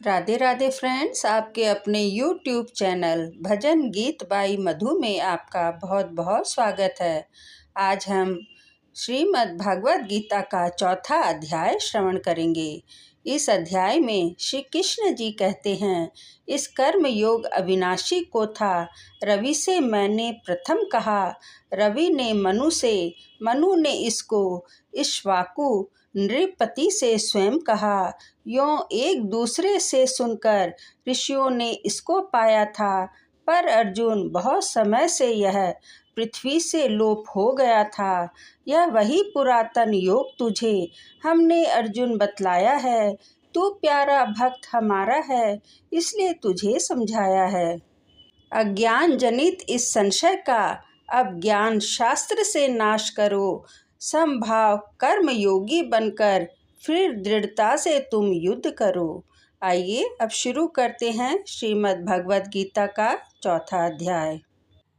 Radhe Radhe friends, आपके अपने YouTube channel भजन गीत बाई मधु में आपका बहुत बहुत स्वागत है। आज हम श्रीमद् भागवत गीता का चौथा अध्याय श्रवण करेंगे। इस अध्याय में श्री कृष्ण जी कहते हैं, इस कर्म योग अविनाशी को था। रवि से मैंने प्रथम कहा, रवि ने मनु से, मनु ने इसको इक्ष्वाकु नृपति से स्वयं कहा। यों एक दूसरे से सुनकर ऋषियों ने इसको पाया था। पर अर्जुन, बहुत समय से यह पृथ्वी से लोप हो गया था। यह वही पुरातन योग तुझे हमने अर्जुन बतलाया है। तू प्यारा भक्त हमारा है, इसलिए तुझे समझाया है। अज्ञान जनित इस संशय का अब ज्ञान शास्त्र से नाश करो। समभाव कर्म योगी बनकर फिर दृढ़ता से तुम युद्ध करो। आइए अब शुरू करते हैं श्रीमद् भगवद गीता का चौथा अध्याय।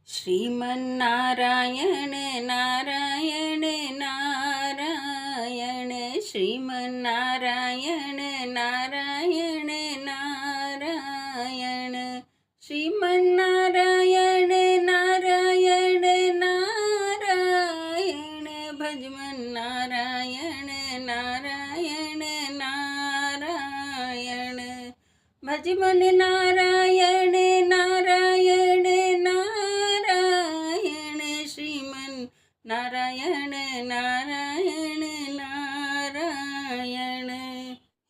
श्रीमन्नारायण नारायण नारायण, श्रीमन्नारायण नारायण नारायण, श्रीमन्नारायण नारायण नारायण, भजमन नारायण नारायण नारायण, भजमन नारायण नारायण नारायण, श्रीमन नारायण नारायण नारायण।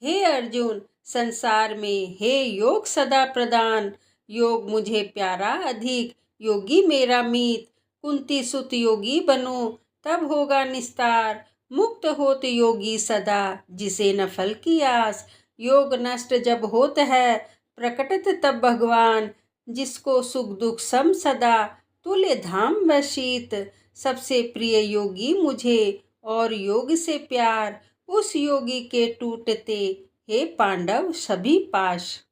हे अर्जुन, संसार में हे योग सदा प्रदान, योग मुझे प्यारा अधिक, योगी मेरा मीत। कुंती सुत योगी बनो, तब होगा निस्तार। मुक्त होत योगी सदा, जिसे न फल की आस। योग नष्ट जब होत है, प्रकटत तब भगवान। जिसको सुख दुख सम सदा, तुल्य धाम व शीत। सबसे प्रिय योगी मुझे, और योग से प्यार। उस योगी के टूटते हे पांडव सभी पाश।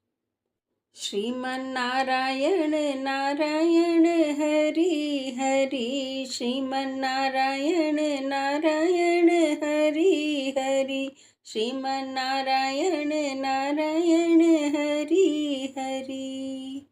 श्रीमन्नारायण नारायण हरि हरि, श्रीमन्नारायण नारायण हरि हरि, श्रीमन्नारायण नारायण हरि हरि।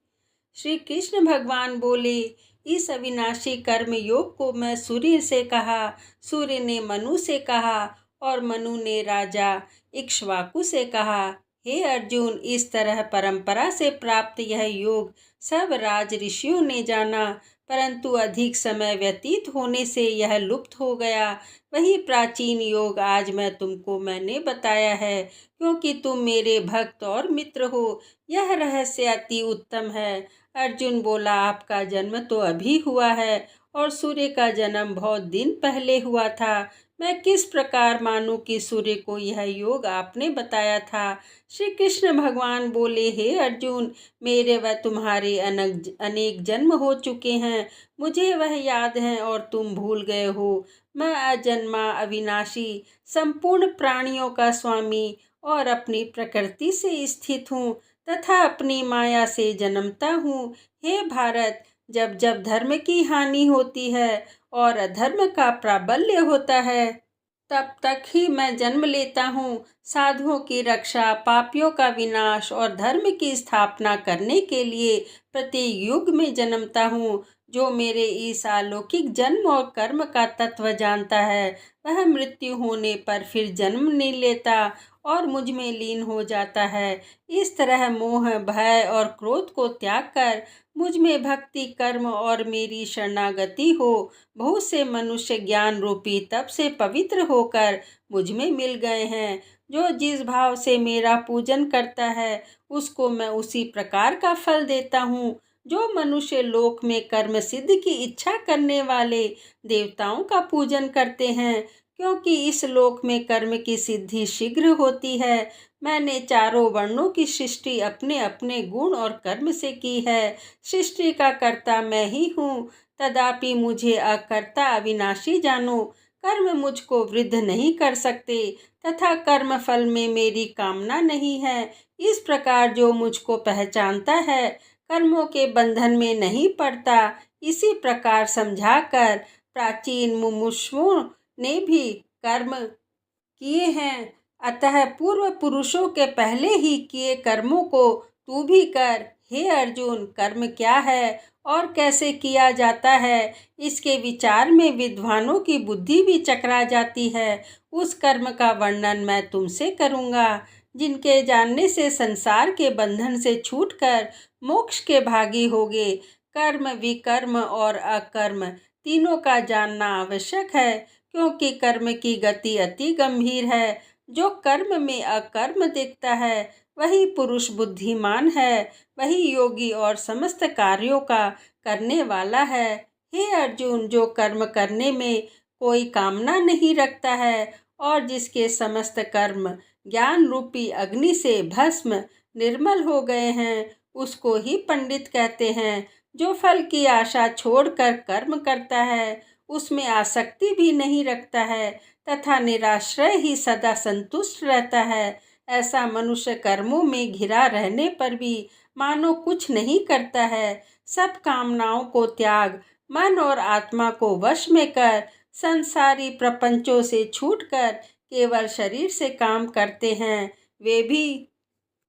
श्री कृष्ण भगवान बोले, इस अविनाशी कर्म योग को मैं सूर्य से कहा, सूर्य ने मनु से कहा, और मनु ने राजा इक्ष्वाकु से कहा। हे अर्जुन, इस तरह परंपरा से प्राप्त यह योग सब राज ऋषियों ने जाना, परंतु अधिक समय व्यतीत होने से यह लुप्त हो गया। वही प्राचीन योग आज मैंने बताया है, क्योंकि तुम मेरे भक्त और मित्र हो। यह रहस्य अति उत्तम है। अर्जुन बोला, आपका जन्म तो अभी हुआ है, और सूर्य का जन्म बहुत दिन पहले हुआ था। मैं किस प्रकार मानूं कि सूर्य को यह योग आपने बताया था। श्री कृष्ण भगवान बोले, हे अर्जुन, मेरे व तुम्हारे अनेक जन्म हो चुके हैं। मुझे वह याद है और तुम भूल गए हो। मैं अजन्मा अविनाशी संपूर्ण प्राणियों का स्वामी और अपनी प्रकृति से स्थित हूँ तथा अपनी माया से जन्मता हूँ। हे भारत, जब जब धर्म की हानि होती है और अधर्म का प्राबल्य होता है, तब तक ही मैं जन्म लेता हूँ। साधुओं की रक्षा, पापियों का विनाश और धर्म की स्थापना करने के लिए प्रत्येक युग में जन्मता हूँ। जो मेरे इस अलौकिक जन्म और कर्म का तत्व जानता है, वह मृत्यु होने पर फिर जन्म नहीं लेता और मुझ में लीन हो जाता है। इस तरह मोह, भय और क्रोध को त्याग कर मुझ में भक्ति, कर्म और मेरी शरणागति हो। बहुत से मनुष्य ज्ञान रूपी तप से पवित्र होकर मुझ में मिल गए हैं। जो जिस भाव से मेरा पूजन करता है, उसको मैं उसी प्रकार का फल देता हूँ। जो मनुष्य लोक में कर्म सिद्ध की इच्छा करने वाले देवताओं का पूजन करते हैं, क्योंकि इस लोक में कर्म की सिद्धि शीघ्र होती है। मैंने चारों वर्णों की सृष्टि अपने अपने गुण और कर्म से की है। सृष्टि का कर्ता मैं ही हूँ, तदापि मुझे अकर्ता अविनाशी जानो। कर्म मुझको वृद्ध नहीं कर सकते तथा कर्म फल में मेरी कामना नहीं है। इस प्रकार जो मुझको पहचानता है, कर्मों के बंधन में नहीं पड़ता। इसी प्रकार समझाकर प्राचीन मुमुक्षुओं ने भी कर्म किए हैं। अतः पूर्व पुरुषों के पहले ही किए कर्मों को तू भी कर। हे अर्जुन, कर्म क्या है और कैसे किया जाता है, इसके विचार में विद्वानों की बुद्धि भी चकरा जाती है। उस कर्म का वर्णन मैं तुमसे करूँगा, जिनके जानने से संसार के बंधन से छूटकर मोक्ष के भागी होगे। कर्म, विकर्म और अकर्म तीनों का जानना आवश्यक है, क्योंकि कर्म की गति अति गंभीर है। जो कर्म में अकर्म देखता है वही पुरुष बुद्धिमान है, वही योगी और समस्त कार्यों का करने वाला है। हे अर्जुन, जो कर्म करने में कोई कामना नहीं रखता है और जिसके समस्त कर्म ज्ञान रूपी अग्नि से भस्म निर्मल हो गए हैं, उसको ही पंडित कहते हैं। जो फल की आशा छोड़कर कर्म करता है, उसमें आसक्ति भी नहीं रखता है तथा निराश्रय ही सदा संतुष्ट रहता है, ऐसा मनुष्य कर्मों में घिरा रहने पर भी मानो कुछ नहीं करता है। सब कामनाओं को त्याग, मन और आत्मा को वश में कर, संसारी प्रपंचों से छूटकर केवल शरीर से काम करते हैं, वे भी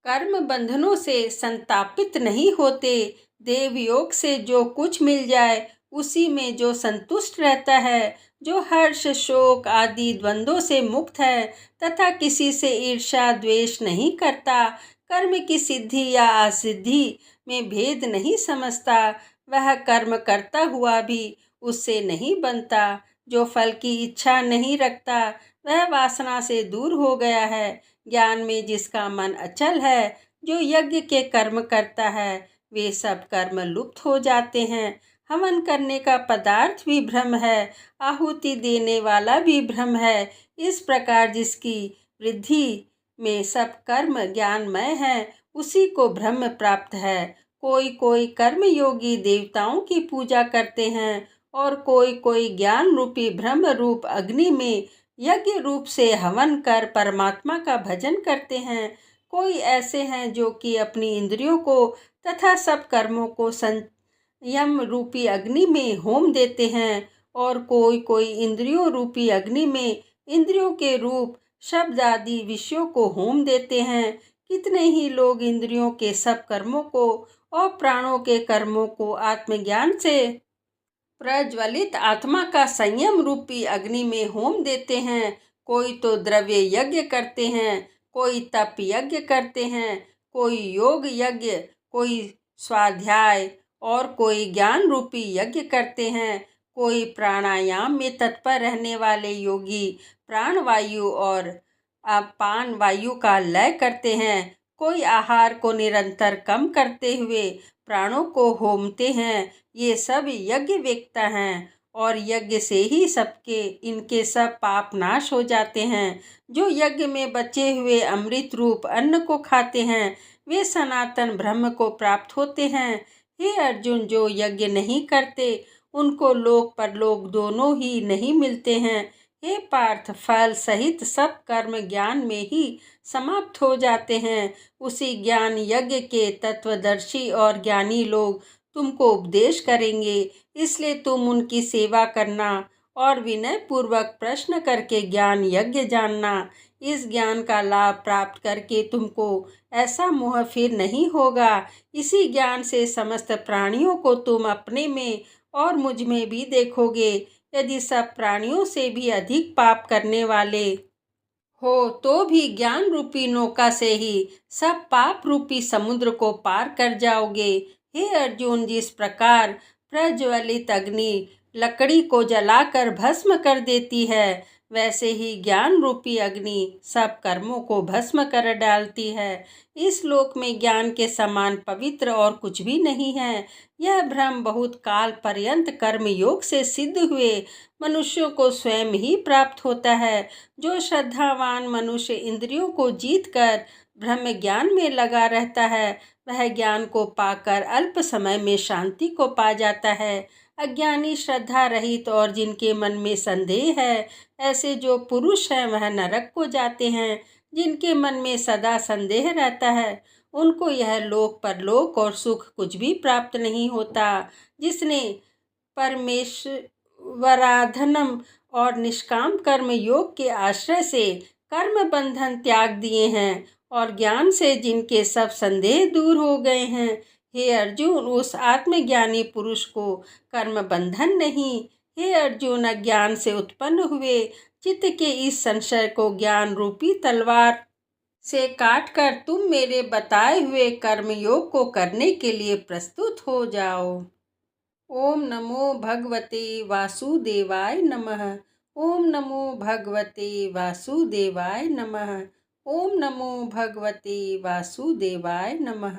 कर्म बंधनों से संतापित नहीं होते। देव योग से जो कुछ मिल जाए उसी में जो संतुष्ट रहता है, जो हर्ष शोक आदि द्वंद्वों से मुक्त है तथा किसी से ईर्ष्या द्वेष नहीं करता, कर्म की सिद्धि या असिद्धि में भेद नहीं समझता, वह कर्म करता हुआ भी उससे नहीं बनता। जो फल की इच्छा नहीं रखता वह वासना से दूर हो गया है। ज्ञान में जिसका मन अचल है, जो यज्ञ के कर्म करता है, वे सब कर्म लुप्त हो जाते हैं। हवन करने का पदार्थ भी ब्रह्म है, आहुति देने वाला भी ब्रह्म है। इस प्रकार जिसकी वृद्धि में सब कर्म ज्ञानमय है, उसी को ब्रह्म प्राप्त है। कोई कोई कर्म योगी देवताओं की पूजा करते हैं और कोई कोई ज्ञान रूपी ब्रह्म रूप अग्नि में यज्ञ रूप से हवन कर परमात्मा का भजन करते हैं। कोई ऐसे हैं जो कि अपनी इंद्रियों को तथा सब कर्मों को संयम रूपी अग्नि में होम देते हैं, और कोई कोई इंद्रियों रूपी अग्नि में इंद्रियों के रूप शब्द आदि विषयों को होम देते हैं। कितने ही लोग इंद्रियों के सब कर्मों को और प्राणों के कर्मों को आत्मज्ञान से प्रज्वलित आत्मा का संयम रूपी अग्नि में होम देते हैं। कोई तो द्रव्य यज्ञ करते हैं, कोई तप यज्ञ करते हैं, कोई योग यज्ञ, कोई स्वाध्याय और कोई ज्ञान रूपी यज्ञ करते हैं। कोई प्राणायाम में तत्पर रहने वाले योगी प्राणवायु और अपान वायु का लय करते हैं। कोई आहार को निरंतर कम करते हुए प्राणों को होमते हैं। ये सब यज्ञ वेत्ता हैं और यज्ञ से ही सबके इनके सब पाप नाश हो जाते हैं। जो यज्ञ में बचे हुए अमृत रूप अन्न को खाते हैं, वे सनातन ब्रह्म को प्राप्त होते हैं। हे अर्जुन, जो यज्ञ नहीं करते उनको लोक परलोक दोनों ही नहीं मिलते हैं। हे पार्थ, फल सहित सब कर्म ज्ञान में ही समाप्त हो जाते हैं। उसी ज्ञान यज्ञ के तत्वदर्शी और ज्ञानी लोग तुमको उपदेश करेंगे, इसलिए तुम उनकी सेवा करना और विनय पूर्वक प्रश्न करके ज्ञान यज्ञ जानना। इस ज्ञान का लाभ प्राप्त करके तुमको ऐसा मोह फिर नहीं होगा। इसी ज्ञान से समस्त प्राणियों को तुम अपने में और मुझ में भी देखोगे। यदि सब प्राणियों से भी अधिक पाप करने वाले हो तो भी ज्ञान रूपी नौका से ही सब पाप रूपी समुद्र को पार कर जाओगे। हे अर्जुन, जिस प्रकार प्रज्वलित अग्नि लकड़ी को जलाकर भस्म कर देती है, वैसे ही ज्ञान रूपी अग्नि सब कर्मों को भस्म कर डालती है। इस लोक में ज्ञान के समान पवित्र और कुछ भी नहीं है। यह भ्रम बहुत काल पर्यंत कर्म योग से सिद्ध हुए मनुष्यों को स्वयं ही प्राप्त होता है। जो श्रद्धावान मनुष्य इंद्रियों को जीतकर ब्रह्म ज्ञान में लगा रहता है, वह ज्ञान को पाकर अल्प समय में शांति को पा जाता है। अज्ञानी, श्रद्धा रहित और जिनके मन में संदेह है, ऐसे जो पुरुष हैं वह नरक को जाते हैं। जिनके मन में सदा संदेह रहता है, उनको यह लोक परलोक और सुख कुछ भी प्राप्त नहीं होता। जिसने परमेश्वराधनम और निष्काम कर्म योग के आश्रय से कर्म बंधन त्याग दिए हैं और ज्ञान से जिनके सब संदेह दूर हो गए हैं। हे अर्जुन, उस आत्मज्ञानी पुरुष को कर्म बंधन नहीं। हे अर्जुन, अज्ञान से उत्पन्न हुए चित्त के इस संशय को ज्ञान रूपी तलवार से काटकर तुम मेरे बताए हुए कर्म योग को करने के लिए प्रस्तुत हो जाओ। ओम नमो भगवते वासुदेवाय नमः। ओम नमो भगवते वासुदेवाय नमः। ओम नमो भगवते वासुदेवाय नमः।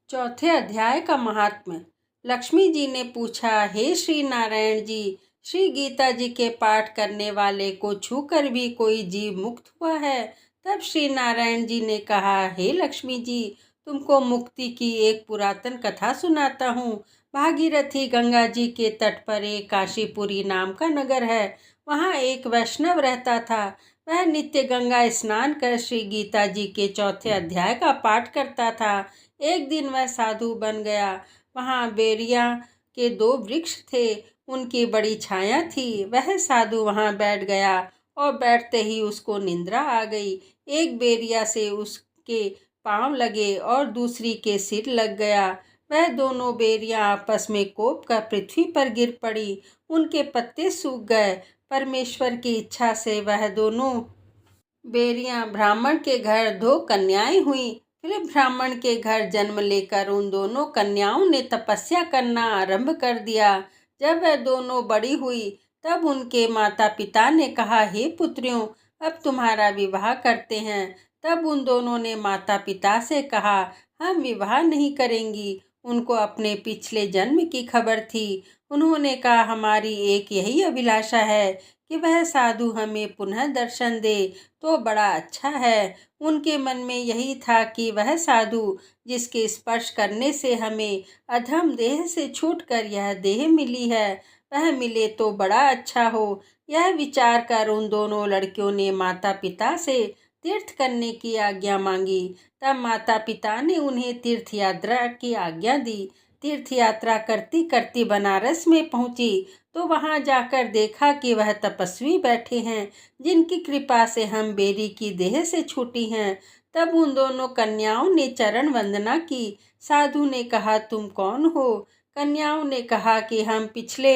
चौथे अध्याय का महात्म्य। लक्ष्मी जी ने पूछा, हे श्री नारायण जी, श्री गीता जी के पाठ करने वाले को छूकर भी कोई जीव मुक्त हुआ है? तब श्री नारायण जी ने कहा, हे लक्ष्मी जी, तुमको मुक्ति की एक पुरातन कथा सुनाता हूँ। भागीरथी गंगा जी के तट पर एक काशीपुरी नाम का नगर है। वहाँ एक वैष्णव रहता था। वह नित्य गंगा स्नान कर श्री गीता जी के चौथे अध्याय का पाठ करता था। एक दिन वह साधु बन गया। वहाँ बेरिया के 2 वृक्ष थे, उनकी बड़ी छाया थी। वह साधु वहाँ बैठ गया और बैठते ही उसको निंद्रा आ गई। एक बेरिया से उसके पांव लगे और दूसरी के सिर लग गया। वह दोनों बेरियां आपस में कोप कर पृथ्वी पर गिर पड़ी। उनके पत्ते सूख गए। परमेश्वर की इच्छा से वह दोनों बेरियां ब्राह्मण के घर 2 कन्याएं हुई। फिर ब्राह्मण के घर जन्म लेकर उन दोनों कन्याओं ने तपस्या करना आरंभ कर दिया। जब वह दोनों बड़ी हुई तब उनके माता पिता ने कहा, हे पुत्रियों, अब तुम्हारा विवाह करते हैं। तब उन दोनों ने माता पिता से कहा, हम विवाह नहीं करेंगी। उनको अपने पिछले जन्म की खबर थी। उन्होंने कहा, हमारी एक यही अभिलाषा है कि वह साधु हमें पुनः दर्शन दे तो बड़ा अच्छा है। उनके मन में यही था कि वह साधु जिसके स्पर्श करने से हमें अधम देह से छूटकर यह देह मिली है, वह मिले तो बड़ा अच्छा हो। यह विचार कर उन दोनों लड़कियों ने माता पिता से तीर्थ करने की आज्ञा मांगी। तब माता पिता ने उन्हें तीर्थ यात्रा की आज्ञा दी। तीर्थ यात्रा करती करती बनारस में पहुंची तो वहां जाकर देखा कि वह तपस्वी बैठे हैं, जिनकी कृपा से हम बेरी की देह से छूटी हैं। तब उन दोनों कन्याओं ने चरण वंदना की। साधु ने कहा, तुम कौन हो? कन्याओं ने कहा कि हम पिछले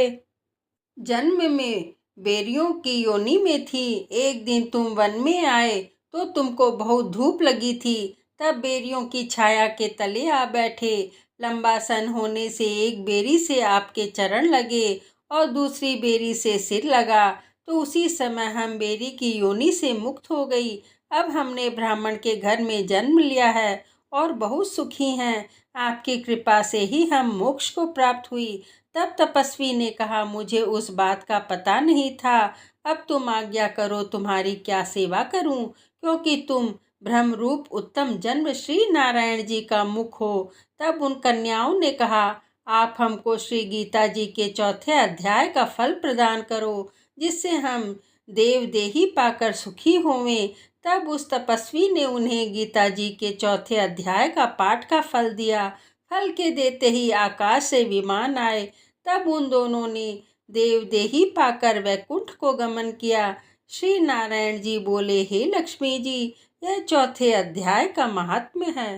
जन्म में बेरियों की योनि में थी। एक दिन तुम वन में आए तो तुमको बहुत धूप लगी थी, तब बेरियों की छाया के तले आ बैठे। लंबा सन होने से एक बेरी से आपके चरण लगे और दूसरी बेरी से सिर लगा, तो उसी समय हम बेरी की योनि से मुक्त हो गई। अब हमने ब्राह्मण के घर में जन्म लिया है और बहुत सुखी हैं। आपकी कृपा से ही हम मोक्ष को प्राप्त हुई। तब तपस्वी ने कहा, मुझे उस बात का पता नहीं था। अब तुम आज्ञा करो, तुम्हारी क्या सेवा करूं, क्योंकि तुम ब्रह्मरूप उत्तम जन्म श्री नारायण जी का मुख हो। तब उन कन्याओं ने कहा, आप हमको श्री गीता जी के चौथे अध्याय का फल प्रदान करो, जिससे हम देव देही पाकर सुखी होवें। तब उस तपस्वी ने उन्हें गीता जी के चौथे अध्याय का पाठ का फल दिया। फल के देते ही आकाश से विमान आए। तब उन दोनों ने देव देही पाकर वैकुंठ को गमन किया। श्री नारायण जी बोले, हे लक्ष्मी जी, यह चौथे अध्याय का महात्म्य है।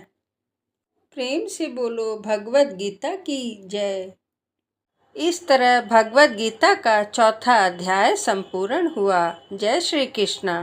प्रेम से बोलो भगवत गीता की जय। इस तरह भगवत गीता का चौथा अध्याय संपूर्ण हुआ। जय श्री कृष्णा।